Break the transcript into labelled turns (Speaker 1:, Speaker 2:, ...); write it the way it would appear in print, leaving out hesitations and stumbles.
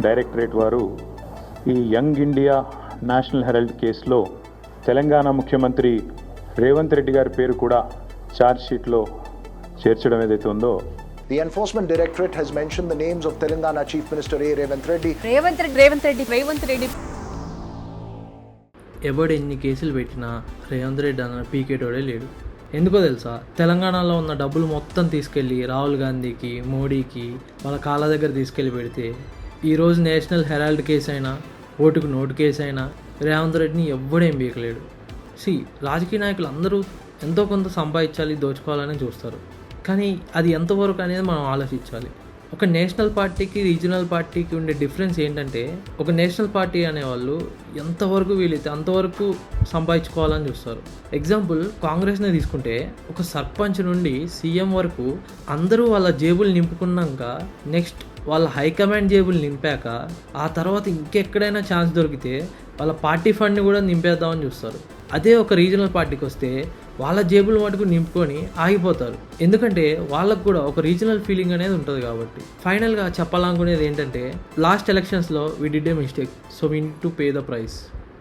Speaker 1: Directorate వారు ఈ young India national Herald కేసులో తెలంగాణ ముఖ్యమంత్రి రేవంత్ రెడ్డి గారి పేరు కూడా ఛార్జ్ షీట్లో చేర్చడం ఏదైతే ఉందో,
Speaker 2: The Enforcement Directorate has mentioned the names of Telangana Chief Minister A. Revanth Reddy.
Speaker 3: Revanth Reddy
Speaker 4: ఎవడు ఎన్ని కేసులు పెట్టినా రేవంత్ రెడ్డి అన్న పీకేటోడే లేడు. ఎందుకో తెలుసా? తెలంగాణలో ఉన్న డబ్బులు మొత్తం తీసుకెళ్ళి రాహుల్ గాంధీకి, మోడీకి వాళ్ళ కాళ్ళ దగ్గర తీసుకెళ్ళి పెడితే ఈరోజు నేషనల్ హెరాల్డ్ కేసు అయినా, ఓటుకు నోటు కేసు అయినా రేవంత్ రెడ్డిని ఎవ్వడేం పీకలేడు. రాజకీయ నాయకులు అందరూ ఎంతో కొంత సంపాదించాలి, దోచుకోవాలని చూస్తారు. కానీ అది ఎంతవరకు అనేది మనం ఆలోచించాలి. ఒక నేషనల్ పార్టీకి, రీజనల్ పార్టీకి ఉండే డిఫరెన్స్ ఏంటంటే, ఒక నేషనల్ పార్టీ అనేవాళ్ళు ఎంతవరకు వీలైతే అంతవరకు సంపాదించుకోవాలని చూస్తారు. ఎగ్జాంపుల్ కాంగ్రెస్ని తీసుకుంటే, ఒక సర్పంచ్ నుండి సీఎం వరకు అందరూ వాళ్ళ జేబులు నింపుకున్నాక నెక్స్ట్ వాళ్ళ హైకమాండ్ జేబులు నింపాక ఆ తర్వాత ఇంకెక్కడైనా ఛాన్స్ దొరికితే వాళ్ళ పార్టీ ఫండ్ని కూడా నింపేద్దామని చూస్తారు. అదే ఒక రీజనల్ పార్టీకి వస్తే వాళ్ళ జేబులు మటుకు నింపుకొని ఆగిపోతారు. ఎందుకంటే వాళ్ళకు కూడా ఒక రీజనల్ ఫీలింగ్ అనేది ఉంటుంది కాబట్టి. ఫైనల్గా చెప్పాలనుకునేది ఏంటంటే, లాస్ట్ ఎలక్షన్స్లో we did a mistake, so we need to pay the price.